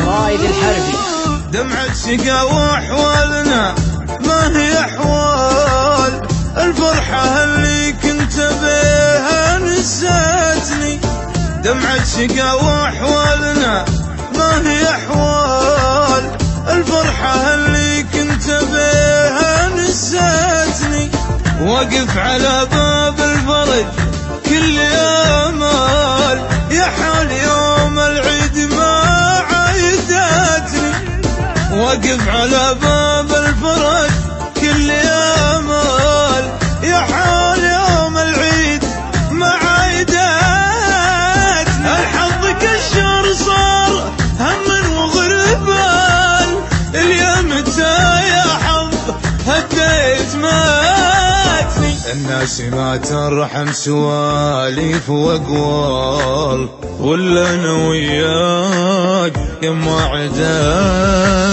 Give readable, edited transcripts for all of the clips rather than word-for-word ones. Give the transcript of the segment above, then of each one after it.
رائد الحربي. دمعة شقا واحوالنا ما هي احوال الفرحة اللي كنت بيها نسيتني. دمعة شقا واحوالنا ما هي احوال الفرحة اللي كنت بيها نسيتني. واقف على باب الفرج كل امال يا حال يوم العيد ما عيدتني. واقف على باب الفرج كل امال يا حال يوم العيد ما عيدتني. الحظ كالشهر صار هم وغربال اليوم متى يا حظ هديت ماتني. الناس ما ترحم سواليف واقوال ولا انا وياك يما عداتني.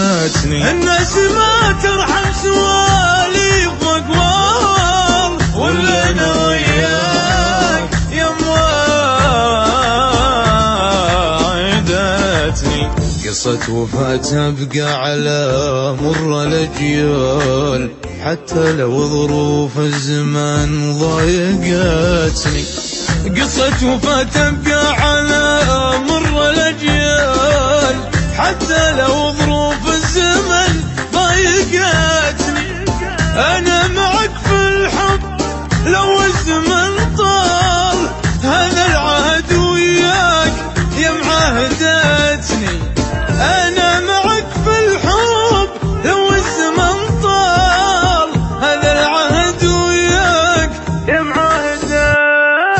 الناس ما ترحم سواليف واقوال ولا انا وياك يما عداتني. قصة وفاة تبقى على مر الأجيال حتى لو ظروف الزمان ضايقتني. قصة وفاة تبقى على مر الأجيال حتى لو ظروف الزمن ضايقتني. أنا معك في الحب لو الزمن طال هذا العهد وياك يا معاهدتني. أنا معك في الحب لو الزمن طال هذا العهد وياك يا معاهدتني.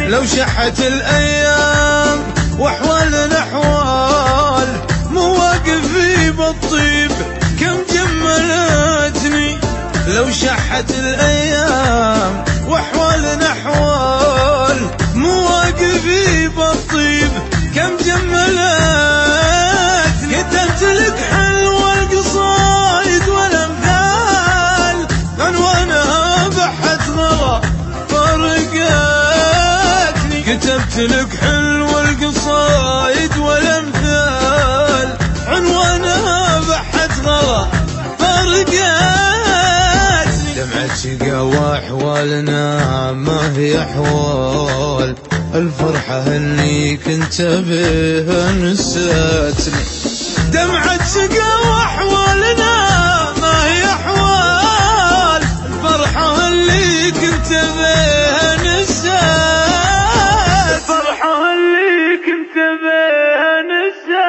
لو شحت الأيام وأحوالنا أحوال مواقفي بالطيب كم جملتني. لو شحت الأيام وأحوالنا أحوال مواقفي بالطيب كم جملتني. كتبت لك حلوة القصايد والأمثال عنوانها بحت غلا فرقتني. كتبت لك حلوة القصايد والأمثال عنوانها بحت غلا فرقتني. دمعة شقا واحوالنا ما هي احوال الفرحة اللي كنت بيها نسيتني. دمعة شقا واحوالنا ما هي احوال الفرحة اللي كنت بيها نسيتني. الفرحة اللي كنت بيها نسيتني.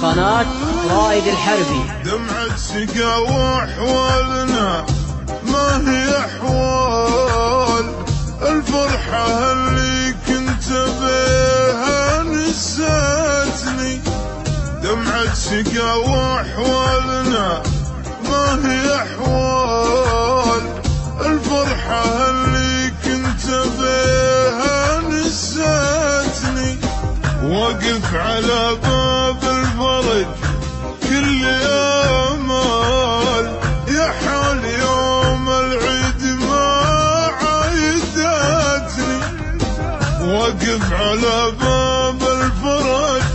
قناة رائد الحربي. دمعة شقا واحوالنا ما هي احوال الفرحة اللي كنت بيها نسيتني. دمعة شقا واحوالنا ما هي احوال الفرحة اللي كنت بيها نسيتني. واقف على باب الفرج كل امال يا حال يوم العيد ما عيدتني. واقف على باب الفرج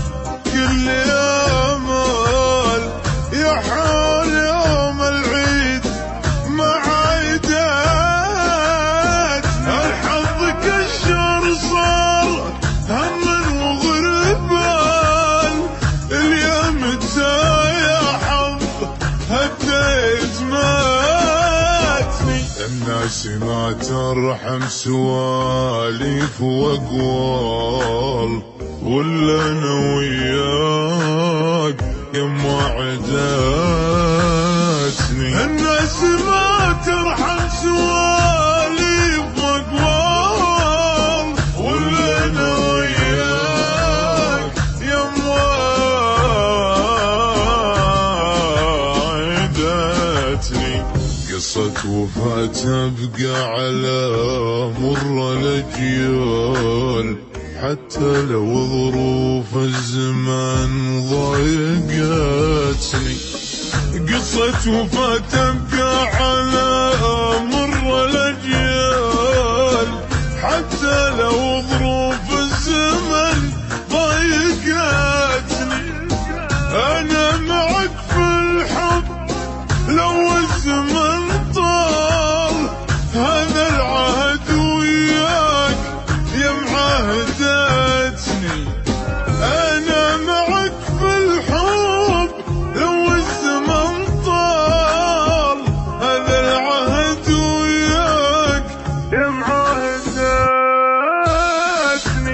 كل امال يا حال يوم العيد ما عيدتني. الحظ كالشهر صار هم وغربال اليوم متى يا حظ هديت ماتني. الناس ما ترحم سواليف واقوال ولا انا وياك قصة وفاة تبقى على مر الأجيال، حتى لو ظروف الزمان ضايقتني. قصة وفاة تبقى على مر الأجيال، حتى لو ظروف الزمن ضايقتني. أنا معك في الحب لو الزمن طال، هذا العهد وياك يا معاهدتني. أنا معك في الحب لو الزمن طال، هذا العهد وياك يا معاهدتني.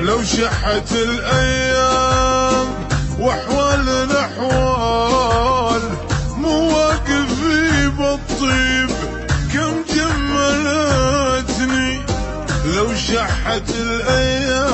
لو شحت الأيام وأحوالنا أحوال، مواقفي بالطيب كم جملتني. لو شحت الأيام